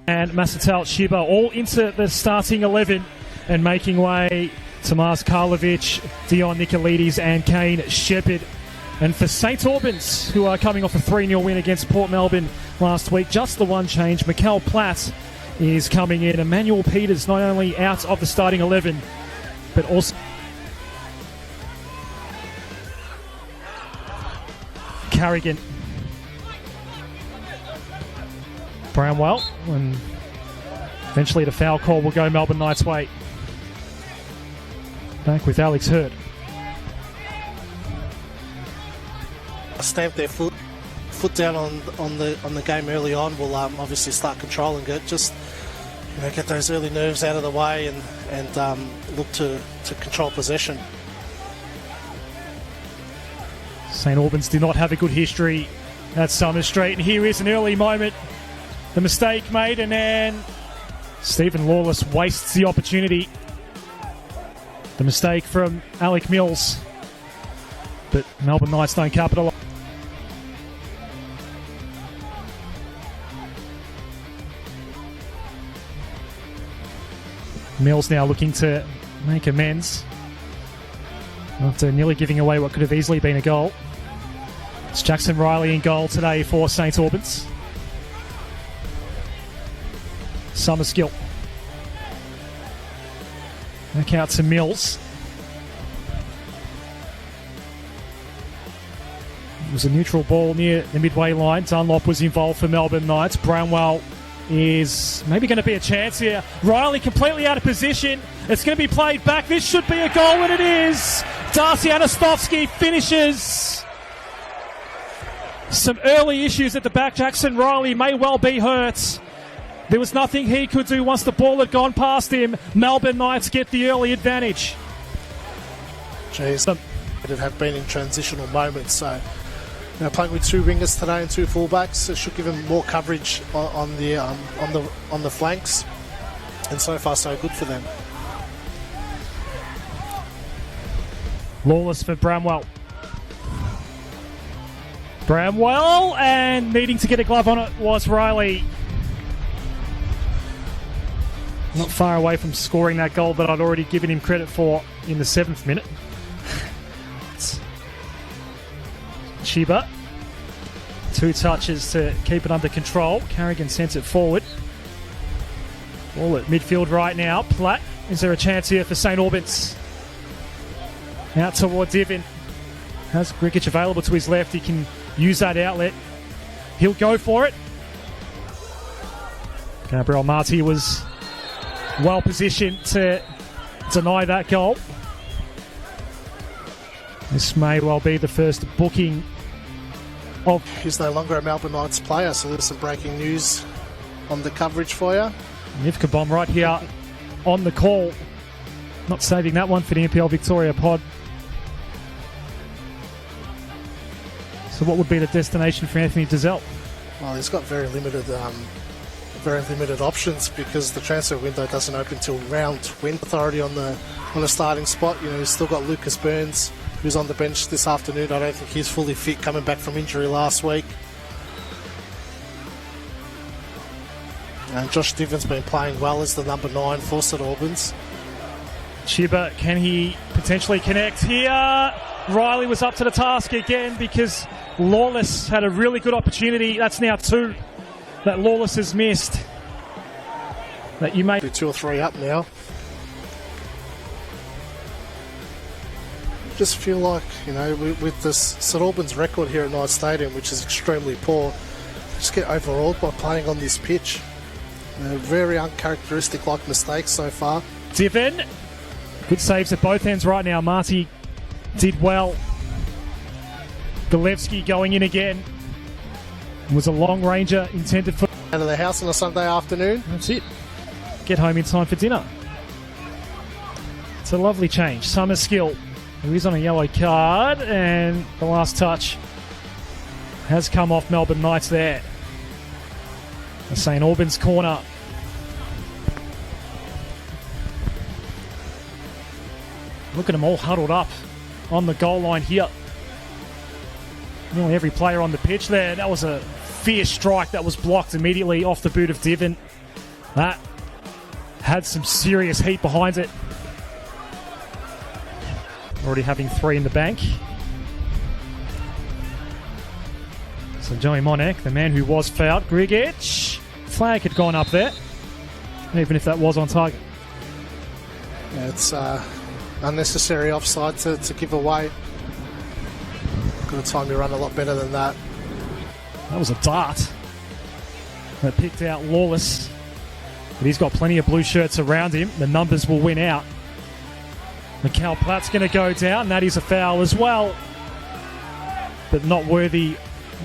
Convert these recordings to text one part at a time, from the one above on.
And Masatel Shiba all into the starting 11 and making way Tomas Karlovic, Dion Nicolaides and Kane Shepherd. And for St Albans, who are coming off a 3-0 win against Port Melbourne last week, just the one change. Mikel Platt is coming in. Emmanuel Peters not only out of the starting 11, but also Carrigan. Bramwell, and eventually the foul call will go Melbourne Knights' way. Back with Alex Hurd. Stamp their foot down on the game early on. Will obviously start controlling it. Just get those early nerves out of the way and look to control possession. St Albans do not have a good history at Summers Street, and here is an early moment. The mistake made, and then Stephen Lawless wastes the opportunity. The mistake from Alec Mills, but Melbourne Knights don't capitalise. Mills now looking to make amends after nearly giving away what could have easily been a goal. It's Jackson Riley in goal today for St Albans. Summerskill. Back out to Mills. It was a neutral ball near the midway line. Dunlop was involved for Melbourne Knights. Brownwell is maybe going to be a chance here. Riley completely out of position. It's going to be played back. This should be a goal, and it is. Darcy Anastovsky finishes. Some early issues at the back. Jackson Riley may well be hurt. There was nothing he could do once the ball had gone past him. Melbourne Knights get the early advantage. Jeez, it have been in transitional moments. So, playing with two wingers today and two fullbacks, it should give him more coverage on the flanks. And so far, so good for them. Lawless for Bramwell. Bramwell, and needing to get a glove on it was Riley. Not far away from scoring that goal that I'd already given him credit for in the 7th minute. Chiba. 2 touches to keep it under control. Carrigan sends it forward. All at midfield right now. Platt. Is there a chance here for St Albans? Out towards Ivan. Has Grigic available to his left. He can use that outlet. He'll go for it. Gabriel Marti was well positioned to deny that goal. This may well be the first booking of... He's no longer a Melbourne Knights player, so there's some breaking news on the coverage for you. Nivka Bomb right here on the call. Not saving that one for the NPL Victoria pod. So what would be the destination for Anthony Dazelle? Well, he's got very limited options because the transfer window doesn't open till round 20. Authority on the starting spot. He's still got Lucas Burns, who's on the bench this afternoon. I don't think he's fully fit, coming back from injury last week. And Josh Divon's been playing well as the number 9 for St Albans. Chiba, can he potentially connect here? Riley was up to the task again because Lawless had a really good opportunity. That's now 2 that Lawless has missed. That you may... 2 or 3 up now. Just feel like, with this St Albans record here at Knights Stadium, which is extremely poor, just get overawed by playing on this pitch. Very uncharacteristic like mistakes so far. Divin, good saves at both ends right now. Marty did well. Golevsky going in again. Was a long ranger intended for... Out of the house on a Sunday afternoon. That's it. Get home in time for dinner. It's a lovely change. Summerskill, who is on a yellow card, and the last touch has come off Melbourne Knights there. The St Albans corner. Look at them all huddled up on the goal line here. Nearly every player on the pitch there. That was a fierce strike that was blocked immediately off the boot of Divin. That had some serious heat behind it. Already having 3 in the bank. So Joey Monek, the man who was fouled. Grigic. Flag had gone up there, even if that was on target. Yeah, it's unnecessary offside to give away. Could have timed your run a lot better than that. That was a dart that picked out Lawless. But he's got plenty of blue shirts around him. The numbers will win out. Mikal Platt's going to go down. That is a foul as well. But not worthy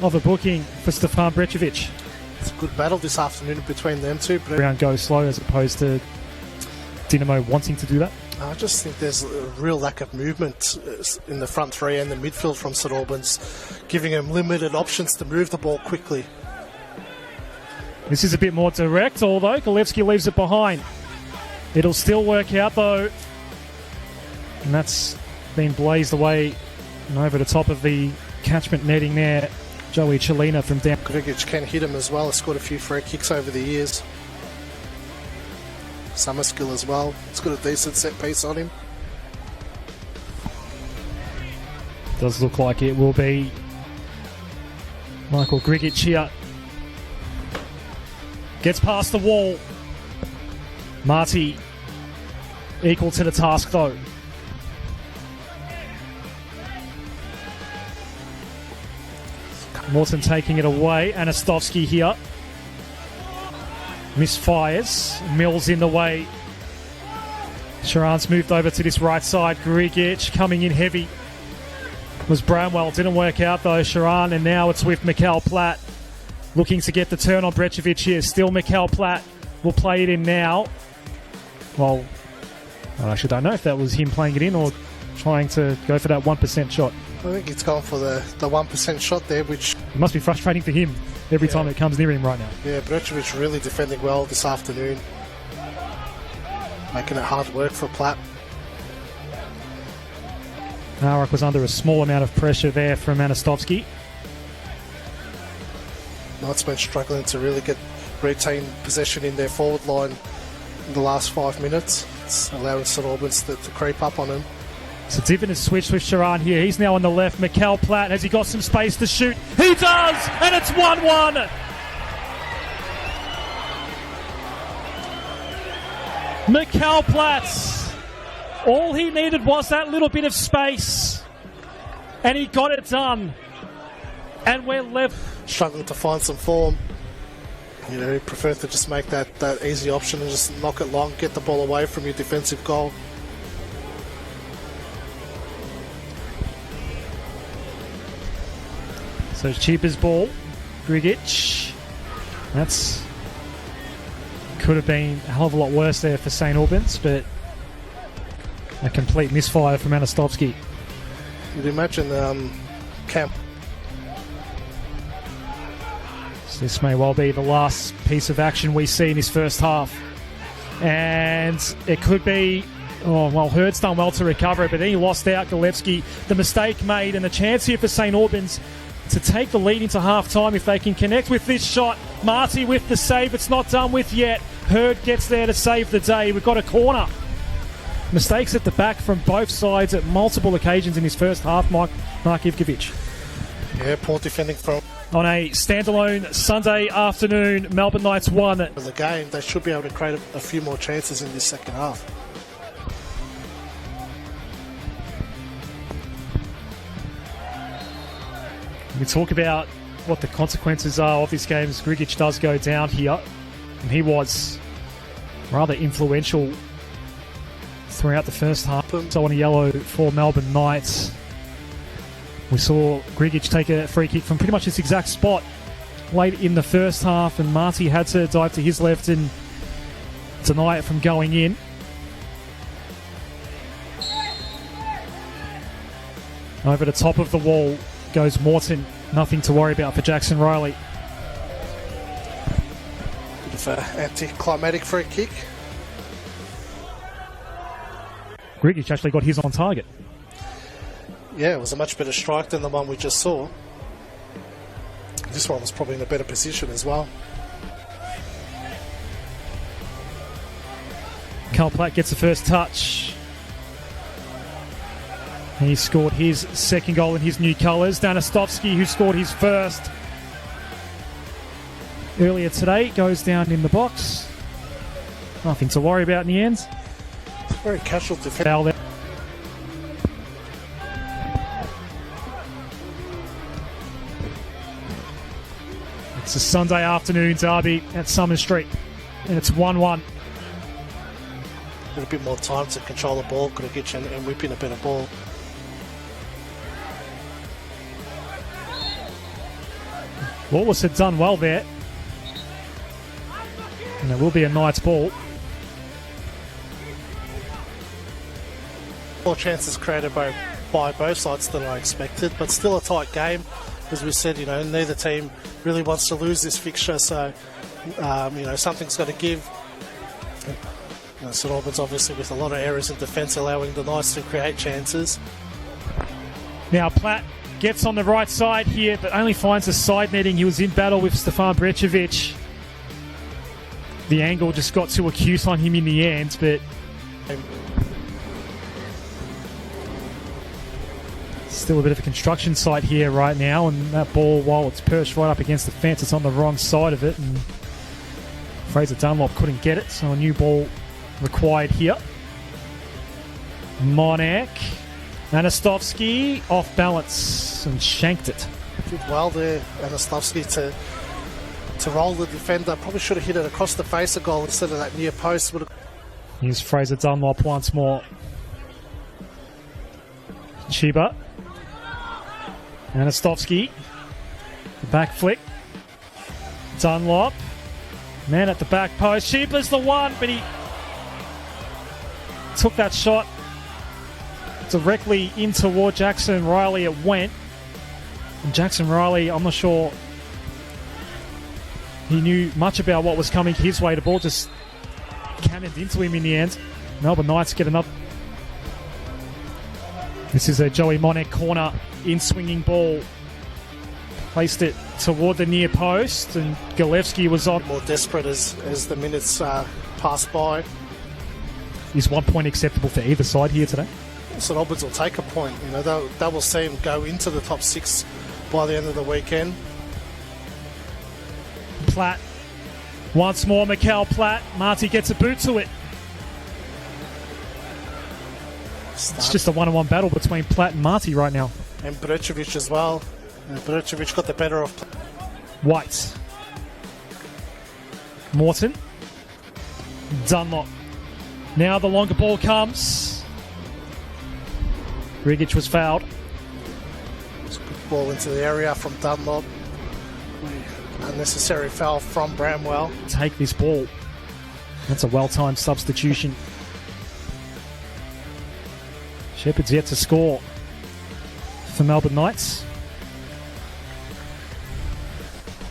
of a booking for Stefan Brečević. It's a good battle this afternoon between them two. But Round go slow as opposed to Dinamo wanting to do that. I just think there's a real lack of movement in the front three and the midfield from St Albans, giving them limited options to move the ball quickly. This is a bit more direct, although Golevsky leaves it behind. It'll still work out though. And that's been blazed away and over the top of the catchment netting there. Joey Chelina from down. Grigic can hit him as well. He's scored a few free kicks over the years. Summer skill as well. He's got a decent set piece on him. Does look like it will be Michael Grigic here. Gets past the wall. Marty equal to the task though. Morton taking it away. Anastovsky here. Misfires. Mills in the way. Sharan's moved over to this right side. Grigic coming in heavy. Was Bramwell. Didn't work out though. Sharan, and now it's with Mikal Platt. Looking to get the turn on Brečević here. Still Mikal Platt will play it in now. Well, I actually don't know if that was him playing it in or trying to go for that 1% shot. I think he's gone for the 1% shot there, which... It must be frustrating for him every time it comes near him right now. Yeah, Brečević really defending well this afternoon. Making it hard work for Platt. Narak was under a small amount of pressure there from Anastovsky. Knight's been struggling to really retain possession in their forward line in the last 5 minutes. It's allowing St Albans to creep up on him. So Divin has switched with Sharan here. He's now on the left. Mikal Platt, has he got some space to shoot? He does! And it's 1-1! Mikal Platt. All he needed was that little bit of space. And he got it done. And we're left... Struggling to find some form. You know, he preferred to just make that easy option and just knock it long, get the ball away from your defensive goal. So it's Cheaper's ball. Grigic. That's... Could have been a hell of a lot worse there for St Albans, but a complete misfire from Anastovsky. You'd imagine Camp. So this may well be the last piece of action we see in this first half. And it could be... Oh, well, Hurd's done well to recover it, but then he lost out, Golevsky. The mistake made and the chance here for St Albans to take the lead into half-time if they can connect with this shot. Marty with the save. It's not done with yet. Hurd gets there to save the day. We've got a corner. Mistakes at the back from both sides at multiple occasions in his first half, Mark Ivkovic. Yeah, poor defending from... On a standalone Sunday afternoon, Melbourne Knights won. The game, they should be able to create a few more chances in this second half. We talk about what the consequences are of this game as Grigic does go down here. And he was rather influential throughout the first half. So on a yellow for Melbourne Knights. We saw Grigic take a free kick from pretty much this exact spot late in the first half, and Marty had to dive to his left and deny it from going in. Over the top of the wall goes Morton. Nothing to worry about for Jackson Riley. Bit of an anticlimactic free kick. Grigic actually got his on target. Yeah, it was a much better strike than the one we just saw. This one was probably in a better position as well. Mikhail Platt gets the first touch. He scored his second goal in his new colours. Danistovsky, who scored his first earlier today, goes down in the box. Nothing to worry about in the end. Very casual defence. Foul there. It's a Sunday afternoon derby at Summer Street, and it's 1-1. A bit more time to control the ball, could have get you and whip in a better ball. Wallace had done well there. And it will be a Knights ball. More chances created by both sides than I expected, but still a tight game. As we said, neither team really wants to lose this fixture, so something's got to give. St Albans obviously with a lot of errors in defence, allowing the Knights to create chances. Now Platt gets on the right side here, but only finds a side netting. He was in battle with Stefan Brečević. The angle just got too acute on him in the end, but still a bit of a construction site here right now, and that ball, while it's perched right up against the fence, it's on the wrong side of it, and Fraser Dunlop couldn't get it, so a new ball required here. Monak, Danistovsky off balance and shanked it. Did well there, Danistovsky, to roll the defender. Probably should have hit it across the face of goal instead of that near post. Here's Fraser Dunlop once more. Chiba. Danistovsky. The back flick. Dunlop. Man at the back post. Chiba's the one, but he took that shot directly in toward Jackson Riley. It went. And Jackson Riley, I'm not sure he knew much about what was coming his way. The ball just cannoned into him in the end. Melbourne Knights get another. This is a Joey Monak corner, in-swinging ball. Placed it toward the near post, and Galevsky was on. More desperate as the minutes passed by. Is 1 point acceptable for either side here today? St Albans will take a point. They will see him go into the top 6 by the end of the weekend. Platt. Once more, Mikhail Platt. Marty gets a boot to it. It's just a 1-on-1 battle between Platt and Marty right now. And Brečević as well. Brečević got the better of White. Morton. Dunlop. Now the longer ball comes. Rigic was fouled. It's a good ball into the area from Dunlop. Unnecessary foul from Bramwell. Take this ball. That's a well-timed substitution. Shepherd's yet to score for Melbourne Knights.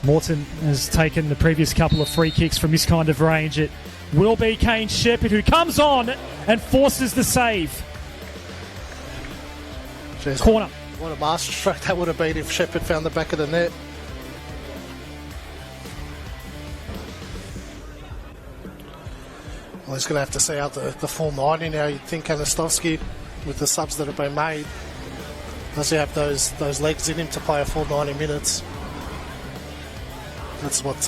Morton has taken the previous couple of free kicks from this kind of range. It will be Kane Shepherd who comes on and forces the save. Jeez, corner. What a masterstroke that would have been if Shepherd found the back of the net. Well, he's going to have to see out the full 90 now. You'd think Danistovsky, with the subs that have been made, does he have those legs in him to play a full 90 minutes? That's what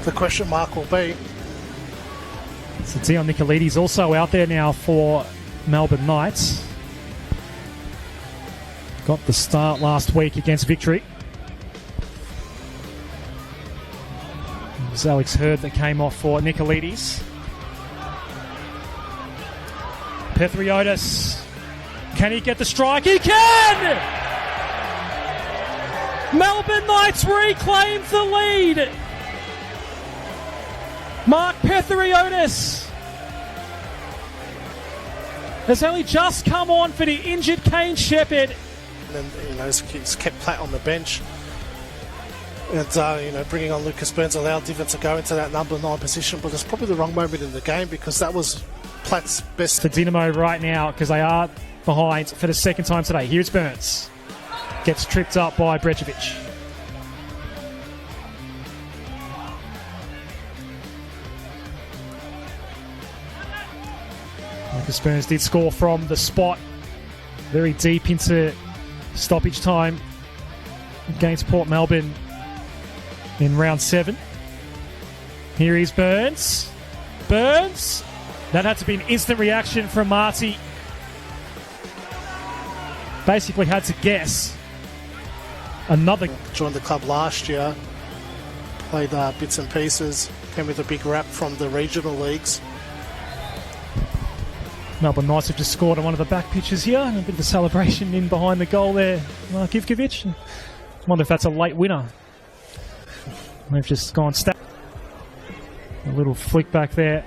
the question mark will be. So Dion Nicolaides also out there now for Melbourne Knights. Got the start last week against Victory. It was Alex Hurd that came off for Nicolaides. Pethriotis. Can he get the strike? He can! Melbourne Knights reclaim the lead. Mark Pethriotis has only just come on for the injured Kane Shepherd. And he's kept Platt on the bench. And, bringing on Lucas Burns allowed Divan to go into that number 9 position, but it's probably the wrong moment in the game because that was Platt's best. For Dynamo right now, because they are behind for the second time today. Here's Burns. Gets tripped up by Brečević. Marcus Burns did score from the spot, very deep into stoppage time against Port Melbourne in round 7. Here is Burns. Burns! That had to be an instant reaction from Marty. Basically had to guess. Another. Joined the club last year, played bits and pieces, came with a big rap from the regional leagues. Melbourne Knights have just scored on one of the back pitches here, and a bit of a celebration in behind the goal there. Mark Ivkovic. I wonder if that's a late winner. They've just gone a little flick back there.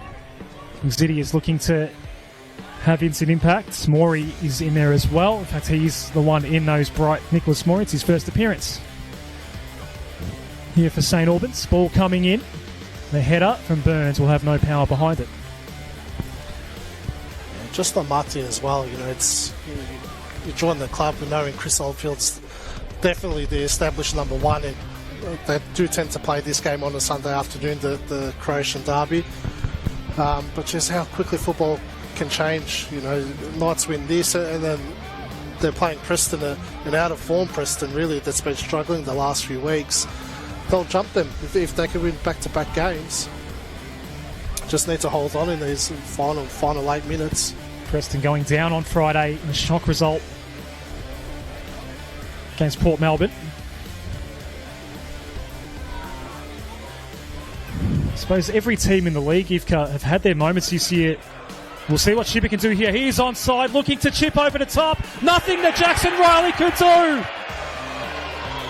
Ziddy is looking to have instant impact. Maury is in there as well. In fact, he's the one in those bright. Nicholas Maury, it's his first appearance here for St Albans. Ball coming in. The header from Burns will have no power behind it. Just on Martin as well, you join the club knowing Chris Oldfield's definitely the established number one, and they do tend to play this game on a Sunday afternoon, the Croatian derby. But just how quickly football can change. Knights win this, and then they're playing Preston, an out of form Preston really that's been struggling the last few weeks. They'll jump them if they can win back-to-back games. Just need to hold on in these final 8 minutes. Preston going down on Friday in a shock result against Port Melbourne. I suppose every team in the league have had their moments this year. We'll see what Shipper can do here. He's onside, looking to chip over the top. Nothing that Jackson Riley could do.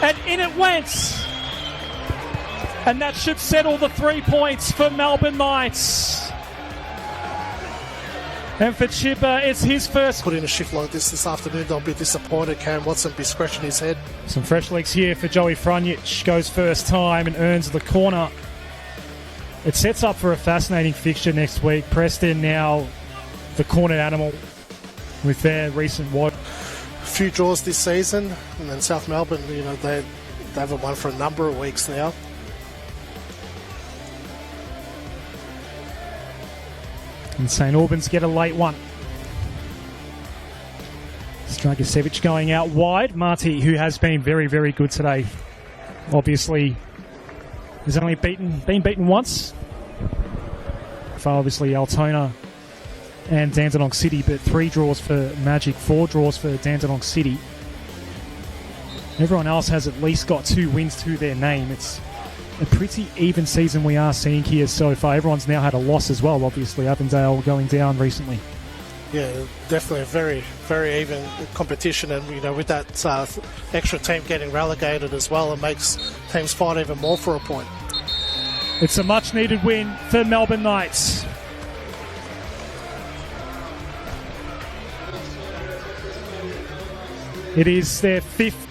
And in it went. And that should settle the 3 points for Melbourne Knights. And for Chipper, it's his first. Put in a shift like this afternoon, they'll be disappointed. Cam Watson be scratching his head. Some fresh legs here for Joey Frunjic. Goes first time and earns the corner. It sets up for a fascinating fixture next week. Preston now the cornered animal with their recent wide. A few draws this season, and then South Melbourne, they haven't won for a number of weeks now. And St Albans get a late one. Stragasevic going out wide. Marty, who has been very, very good today, obviously has only been beaten once. For obviously Altona and Dandenong City, but 3 draws for Magic, 4 draws for Dandenong City. Everyone else has at least got 2 wins to their name. It's a pretty even season we are seeing here so far. Everyone's now had a loss as well, obviously. Avondale going down recently. Yeah, definitely a very, very even competition, and with that extra team getting relegated as well, it makes teams fight even more for a point. It's a much-needed win for Melbourne Knights. It is their 5th